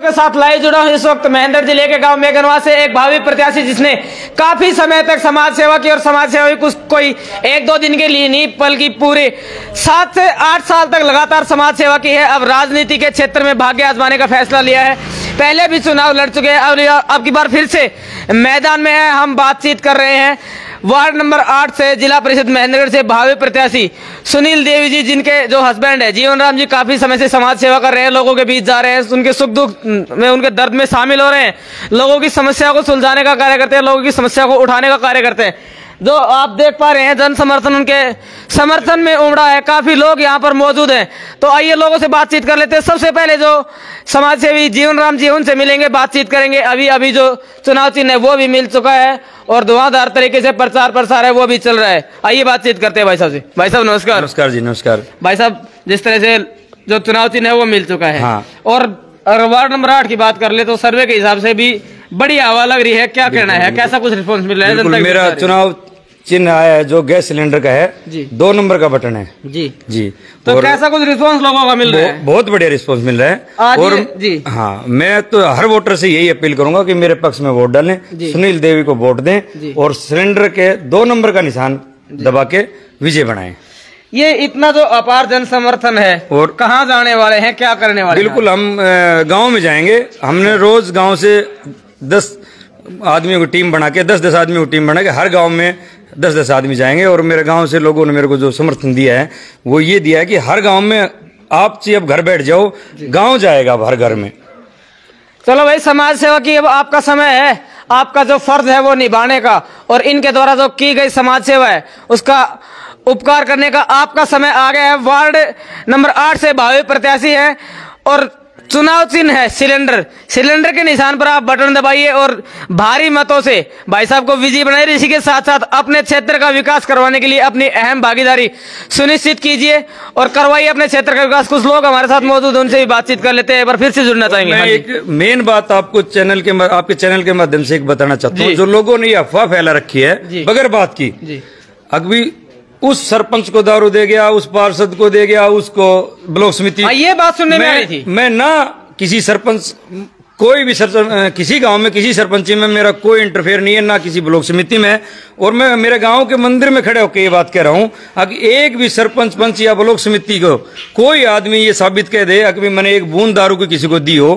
के साथ लाइव जुड़ा हूं। इस वक्त महेंद्र जिले के गांव मेघनवा से एक भावी प्रत्याशी जिसने काफी समय तक समाज सेवा की और समाज सेवा की कोई एक दो दिन के लिए नहीं बल्कि पूरे 7 से 8 साल तक लगातार समाज सेवा की है। अब राजनीति के क्षेत्र में भाग्य आजमाने का फैसला लिया है। पहले भी चुनाव लड़ चुके हैं और अब की बार फिर से मैदान में है। हम बातचीत कर रहे हैं वार्ड नंबर 8 से जिला परिषद महेंद्रगढ़ से भावी प्रत्याशी सुनील देवी जी, जिनके जो हस्बैंड है जीवन राम जी काफी समय से समाज सेवा कर रहे हैं, लोगों के बीच जा रहे हैं, उनके सुख दुख में उनके दर्द में शामिल हो रहे हैं, लोगों की समस्या को सुलझाने का कार्य करते हैं, लोगों की समस्या को उठाने का कार्य करते हैं। जो आप देख पा रहे हैं जन समर्थन उनके समर्थन में उमड़ा है, काफी लोग यहाँ पर मौजूद हैं। तो आइए लोगों से बातचीत कर लेते हैं। सबसे पहले जो समाज सेवी जीवन राम जी उनसे मिलेंगे, बातचीत करेंगे। अभी जो चुनाव चिन्ह है वो भी मिल चुका है और धुआंधार तरीके से प्रचार प्रसार है वो भी चल रहा है। आइए बातचीत करते हैं भाई साहब से। भाई साहब नमस्कार। नमस्कार जी। नमस्कार भाई साहब। जिस तरह से जो चुनाव चिन्ह है वो मिल चुका है, हाँ। और वार्ड नंबर 8 की बात कर ले तो सर्वे के हिसाब से भी बड़ी हवा लग रही है, क्या कहना है, कैसा कुछ रिस्पॉन्स मिल रहा है जनता? मेरा चुनाव चिन्ह आया है जो गैस सिलेंडर का है जी, 2 नंबर का बटन है जी जी। तो कैसा कुछ रिस्पांस लोगों का मिल रहा है? बहुत बढ़िया रिस्पांस मिल रहा है। और जी हाँ, मैं तो हर वोटर से यही अपील करूंगा कि मेरे पक्ष में वोट डालें, सुनील देवी को वोट दें और सिलेंडर के 2 नंबर का निशान दबा के विजय बनाएं। ये इतना जो अपार जन समर्थन है और कहाँ जाने वाले हैं, क्या करने वाले? बिल्कुल हम गाँव में जाएंगे। हमने रोज गाँव से 10 आदमियों की टीम बना के 10-10 आदमियों की टीम बना के हर गाँव में 10-10 आदमी जाएंगे। और मेरे गांव से लोगों ने मेरे को जो समर्थन दिया है वो ये दिया है कि हर गांव में आप चाहिए अब घर बैठ जाओ, गांव जाएगा अब हर घर में। चलो भाई, समाज सेवा की अब आपका समय है, आपका जो फर्ज है वो निभाने का और इनके द्वारा जो की गई समाज सेवा है उसका उपकार करने का आपका समय आ गया है। वार्ड नंबर 8 से भावी प्रत्याशी है और चुनाव चिन्ह है सिलेंडर। सिलेंडर के निशान पर आप बटन दबाइए और भारी मतों से भाई साहब को विजयी बनाइए। इसी के साथ साथ अपने क्षेत्र का विकास करवाने के लिए अपनी अहम भागीदारी सुनिश्चित कीजिए और करवाइए अपने क्षेत्र का विकास। कुछ लोग हमारे साथ मौजूद, उनसे भी बातचीत कर लेते हैं। एक बार फिर से जुड़ना चाहेंगे। मैं एक मेन बात आपको आपके चैनल के माध्यम से एक बताना चाहता हूँ। जो लोगों ने ये अफवाह फैला रखी है बगैर बात की, अभी उस सरपंच को दारू दे गया, उस पार्षद को दे गया, उसको ब्लॉक समिति, ये बात सुनने में आ रही थी। मैं ना किसी सरपंच, कोई भी किसी गांव में किसी सरपंची में मेरा कोई इंटरफेयर नहीं है, ना किसी ब्लॉक समिति में। और मैं मेरे गांव के मंदिर में खड़े होकर ये बात कह रहा हूं, अगर एक भी सरपंच पंच या ब्लॉक समिति को कोई आदमी ये साबित कह दे कि मैंने एक बूंद दारू को किसी को दी हो,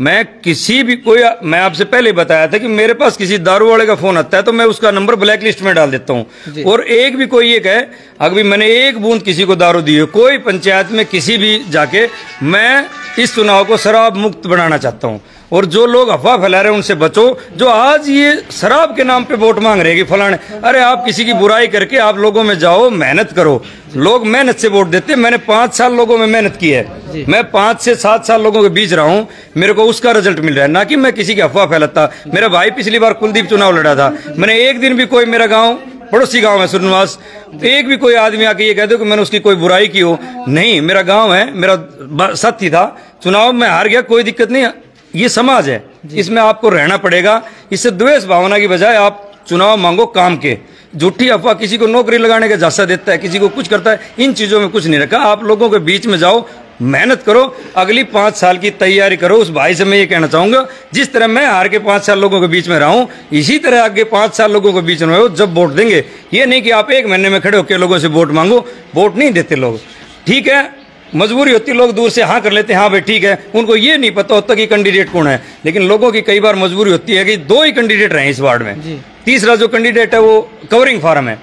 मैं किसी भी मैं आपसे पहले बताया था कि मेरे पास किसी दारू वाले का फोन आता है तो मैं उसका नंबर ब्लैक लिस्ट में डाल देता हूं। और एक भी कोई ये कहे अगर मैंने एक बूंद किसी को दारू दी हो, कोई पंचायत में किसी भी जाके, मैं इस चुनाव को शराब मुक्त बनाना चाहता हूं। और जो लोग अफवाह फैला रहे हैं उनसे बचो। जो आज ये शराब के नाम पे वोट मांग रहे हैं कि फलाने, अरे आप किसी की बुराई करके आप लोगों में जाओ, मेहनत करो। लोग मेहनत से वोट देते हैं। मैंने 5 साल लोगों में मेहनत की है, मैं 5 से 7 साल लोगों के बीच रहा हूं, मेरे को उसका रिजल्ट मिल रहा है, ना कि मैं किसी की अफवाह फैलाता। मेरा भाई पिछली बार कुलदीप चुनाव लड़ा था, मैंने एक दिन भी कोई मेरा गाँव पड़ोसी गांव है सूर्यनिवास, एक भी कोई आदमी आके ये कह दो कि मैंने उसकी कोई बुराई की हो, नहीं। मेरा गांव है, मेरा साथी था, चुनाव में हार गया, कोई दिक्कत नहीं। ये समाज है, इसमें आपको रहना पड़ेगा। इससे द्वेष भावना की बजाय आप चुनाव मांगो काम के। झूठी अफवाह किसी को नौकरी लगाने का झांसा देता है, किसी को कुछ करता है, इन चीजों में कुछ नहीं रखा। आप लोगों के बीच में जाओ, मेहनत करो, अगली 5 साल की तैयारी करो। उस भाई से मैं ये कहना चाहूंगा, जिस तरह मैं हार के 5 साल लोगों के बीच में रहा हूं, इसी तरह आगे 5 साल लोगों के बीच में रहो। जब वोट देंगे, ये नहीं कि आप 1 महीने में खड़े होकर लोगों से वोट मांगो। वोट नहीं देते लोग, ठीक है, मजबूरी होती है, लोग दूर से हाँ कर लेते हैं, हाँ भाई ठीक है। उनको ये नहीं पता होता कि कैंडिडेट कौन है। लेकिन लोगों की कई बार मजबूरी होती है कि 2 ही कैंडिडेट रहे इस वार्ड में, तीसरा जो कैंडिडेट है वो कवरिंग फार्म है,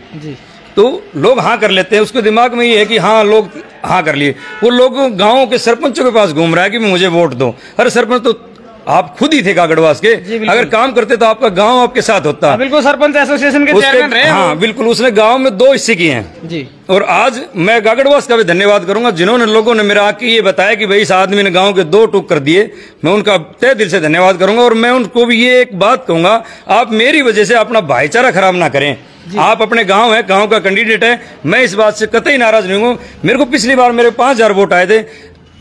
तो लोग हाँ कर लेते हैं। उसके दिमाग में ये है कि हाँ लोग हाँ कर लिए। वो लोग गाँव के सरपंचों के पास घूम रहा है कि मुझे वोट दो। अरे सरपंच तो आप खुद ही थे कागड़वास के, अगर काम करते तो आपका गांव आपके साथ होता। बिल्कुल, सरपंच एसोसिएशन के चेयरमैन रहे। हाँ बिल्कुल, उसने गांव में 2 हिस्से किए हैं जी। और आज मैं कागड़वास का भी धन्यवाद करूंगा, जिन्होंने लोगों ने मेरा आके ये बताया कि भाई इस आदमी ने गांव के 2 टूक कर दिए। मैं उनका तहे दिल से धन्यवाद करूंगा। और मैं उनको भी ये एक बात कहूंगा, आप मेरी वजह से अपना भाईचारा खराब ना करें। आप अपने गांव है, गांव का कैंडिडेट है, मैं इस बात से कतई नाराज नहीं हूँ। मेरे को पिछली बार मेरे 5000 वोट आए थे,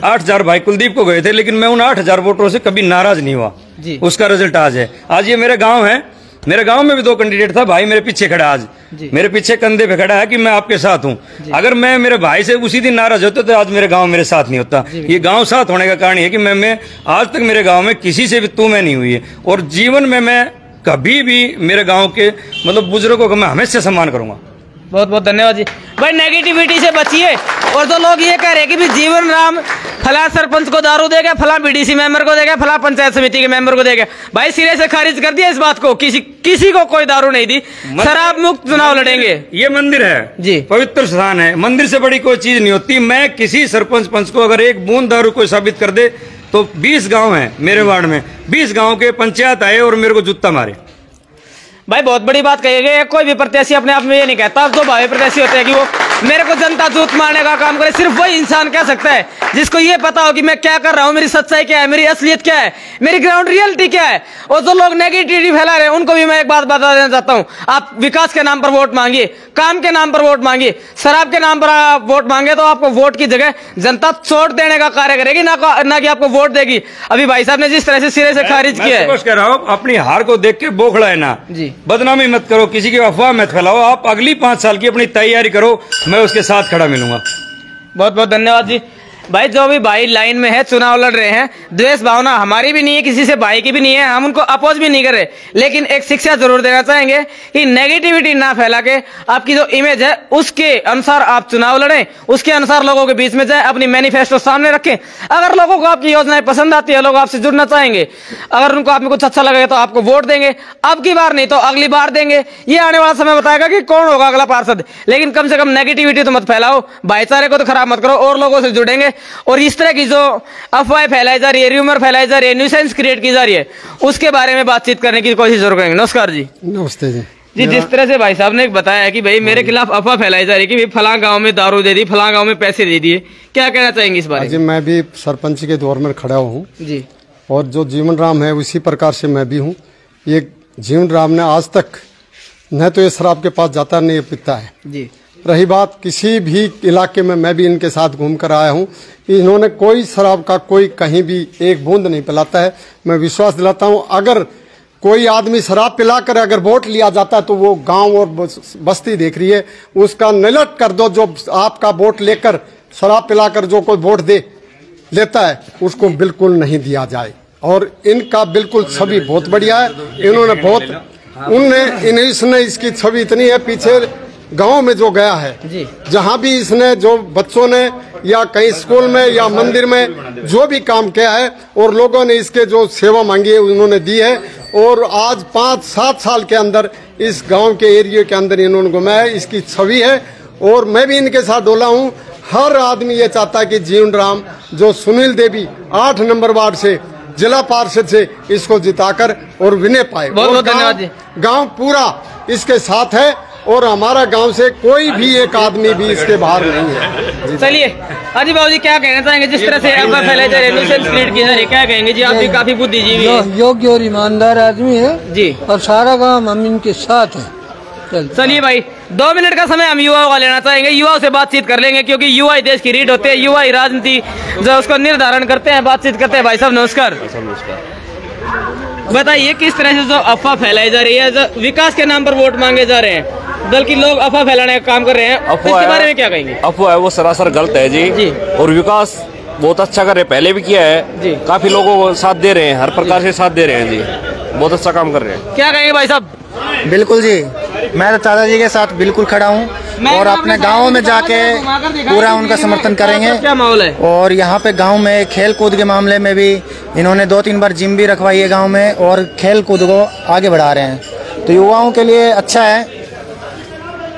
8000 भाई कुलदीप को गए थे, लेकिन मैं उन 8000 वोटरों से कभी नाराज नहीं हुआ। उसका रिजल्ट आज है। आज ये मेरे गांव है, मेरे गांव में भी 2 कैंडिडेट था, भाई मेरे पीछे खड़ा आज, मेरे पीछे कंधे पे खड़ा है कि मैं आपके साथ हूं। अगर मैं मेरे भाई से उसी दिन नाराज होता तो आज मेरे गांव मेरे साथ नहीं होता। ये गांव साथ होने का कारण है कि मैं आज तक मेरे गांव में किसी से भी तू मैं नहीं हुई है, और जीवन में मैं कभी भी मेरे गांव के मतलब बुजुर्गों का मैं हमेशा सम्मान करूंगा। बहुत बहुत धन्यवाद जी। भाई नेगेटिविटी से बचिए, और जो लोग ये कह रहे हैं कि भी जीवन राम फला सरपंच को दारू देगा, फला बीडीसी मेंबर को देगा, फला पंचायत समिति के मेंबर को देगा, भाई सिरे से खारिज कर दिया इस बात को। किसी को कोई दारू नहीं दी, शराब मुक्त चुनाव लड़ेंगे। ये मंदिर है जी, पवित्र स्थान है, मंदिर से बड़ी कोई चीज नहीं होती। मैं किसी सरपंच पंच को अगर एक बूंद दारू को साबित कर दे तो 20 गांव हैं मेरे वार्ड में, 20 गांव के पंचायत आए और मेरे को जूता मारे। भाई बहुत बड़ी बात कही गई। कोई भी प्रत्याशी अपने आप में ये नहीं कहता, जो भावी प्रत्याशी होते हैं कि वो मेरे को जनता जूत मारने का काम करे, सिर्फ वही इंसान कह सकता है जिसको ये पता हो कि मैं क्या कर रहा हूँ, मेरी सच्चाई क्या है, मेरी असलियत क्या है, मेरी ग्राउंड रियलिटी क्या है। और जो लोग नेगेटिविटी फैला रहे हैं उनको भी मैं एक बात बता देना चाहता हूँ, आप विकास के नाम पर वोट मांगिए, काम के नाम पर वोट मांगिए, शराब के नाम पर आप वोट मांगे तो आपको वोट की जगह जनता चोट देने का कार्य करेगी, ना कि आपको वोट देगी। अभी भाई साहब ने जिस तरह से सिरे से खारिज किया है, कह रहा हूँ अपनी हार को देख के बोखड़ा है ना जी, बदनामी मत करो, किसी की अफवाह मत फैलाओ। आप अगली 5 साल की अपनी तैयारी करो, मैं उसके साथ खड़ा मिलूंगा। बहुत बहुत धन्यवाद जी। भाई जो भी भाई लाइन में है, चुनाव लड़ रहे हैं, द्वेष भावना हमारी भी नहीं है, किसी से भाई की भी नहीं है, हम उनको अपोज भी नहीं कर रहे, लेकिन एक शिक्षा जरूर देना चाहेंगे कि नेगेटिविटी ना फैला के आपकी जो इमेज है उसके अनुसार आप चुनाव लड़ें, उसके अनुसार लोगों के बीच में जाए, अपनी मैनिफेस्टो सामने रखें। अगर लोगों को आपकी योजनाएं पसंद आती है, लोग आपसे जुड़ना चाहेंगे, अगर उनको आप में कुछ अच्छा लगेगा तो आपको वोट देंगे, अब की बार नहीं तो अगली बार देंगे। ये आने वाला समय बताएगा कि कौन होगा अगला पार्षद, लेकिन कम से कम नेगेटिविटी तो मत फैलाओ, भाईचारे को तो खराब मत करो, और लोगों से जुड़ेंगे। और इस तरह की जो अफवाहें फैलाई जा रही है, र्यूमर फैलाई जा रही है, न्यूसेंस क्रिएट की जा रही है, उसके बारे में बातचीत करने की कोशिश जरूर करेंगे। नमस्कार जी। नमस्ते जी। जी, जिस तरह से भाई साहब ने बताया कि भाई मेरे खिलाफ अफवाह फैलाई जा रही है कि फलां गांव में दारू दे दी, फलां गांव में पैसे दे दिए, क्या कहना चाहेंगे इस बारे में? जी, मैं भी सरपंच के दौर में खड़ा हूँ जी, और जो जीवन राम है उसी प्रकार से मैं भी हूँ। ये जीवन राम ने आज तक न तो ये शराब के पास जाता नहीं पीता है जी। रही बात किसी भी इलाके में, मैं भी इनके साथ घूम कर आया हूँ, इन्होंने कोई शराब का कोई कहीं भी एक बूंद नहीं पिलाता है। मैं विश्वास दिलाता हूँ अगर कोई आदमी शराब पिलाकर अगर वोट लिया जाता है तो वो गांव और बस्ती देख रही है, उसका निलट कर दो। जो आपका वोट लेकर शराब पिलाकर जो कोई वोट लेता है उसको बिल्कुल नहीं दिया जाए। और इनका बिल्कुल छवि बहुत बढ़िया है, इन्होंने बहुत इसने इसकी छवि इतनी है, पीछे गांव में जो गया है जी, जहाँ भी इसने जो बच्चों ने या कहीं स्कूल में या मंदिर में जो भी काम किया है और लोगों ने इसके जो सेवा मांगी है उन्होंने दी है। और आज 5-7 साल के अंदर इस गांव के एरिया के अंदर इन्होंने घुमाया है, इसकी छवि है। और मैं भी इनके साथ डोला हूं। हर आदमी ये चाहता है कि जीवन राम जो सुनील देवी 8 नंबर वार्ड से जिला पार्षद से इसको जिताकर और विनय पाए। बहुत बहुत धन्यवाद जी। गांव पूरा इसके साथ है और हमारा गांव से कोई भी एक आदमी भी इसके बाहर नहीं है। चलिए अजी बाबू जी क्या कहना चाहेंगे, जिस तरह से अफवाह फैलाई जा रही है, न्यूसेंस क्रिएट की जा रही है, क्या कहेंगे जी? आप भी काफी बुद्धिजीवी हैं। योग्य और ईमानदार आदमी है जी, और सारा गांव हम इनके साथ है। चलिए भाई 2 मिनट का समय हम युवाओं का लेना चाहेंगे, युवाओं से बातचीत कर लेंगे, क्योंकि युवा ही देश की रीढ़ होते हैं, युवा ही राजनीति जो उसको निर्धारण करते हैं, बातचीत करते हैं। भाई साहब नमस्कार। बताइए किस तरह से जो अफवाह फैलाई जा रही है, जो विकास के नाम पर वोट मांगे जा रहे हैं, बल्कि लोग अफवाह फैलाने का काम कर रहे हैं, इसके बारे में क्या कहेंगे? अफवाह है वो सरासर गलत है जी। और विकास बहुत अच्छा कर रहे हैं, पहले भी किया है जी, काफी लोगों को साथ दे रहे हैं, हर प्रकार से साथ दे रहे हैं जी, बहुत अच्छा काम कर रहे हैं। क्या कहेंगे भाई साहब? बिल्कुल जी, मैं तो चाचा जी के साथ बिल्कुल खड़ा हूँ और अपने गाँव में जाके पूरा उनका समर्थन करेंगे। क्या माहौल है? और यहाँ पे गाँव में खेल कूद के मामले में भी इन्होंने 2-3 बार जिम भी रखवाई है गाँव में और खेल कूद को आगे बढ़ा रहे हैं, तो युवाओं के लिए अच्छा है।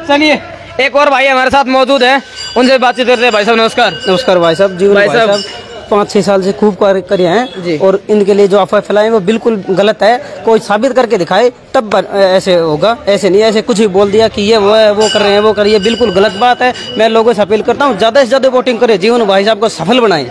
चलिए एक और भाई हमारे साथ मौजूद है, उनसे बातचीत करते हैं। भाई साहब नमस्कार। नमस्कार भाई साहब। जीवन भाई साहब 5-6 साल से खूब कार्य करे हैं और इनके लिए जो अफवाह फैलाए वो बिल्कुल गलत है। कोई साबित करके दिखाए तब ऐसे होगा, ऐसे नहीं ऐसे कुछ भी बोल दिया कि ये वो है, वो कर रहे हैं, वो कर रही है, बिल्कुल गलत बात है। मैं लोगों से अपील करता हूँ ज्यादा से ज्यादा वोटिंग करें, जीवन भाई साहब को सफल बनाएं।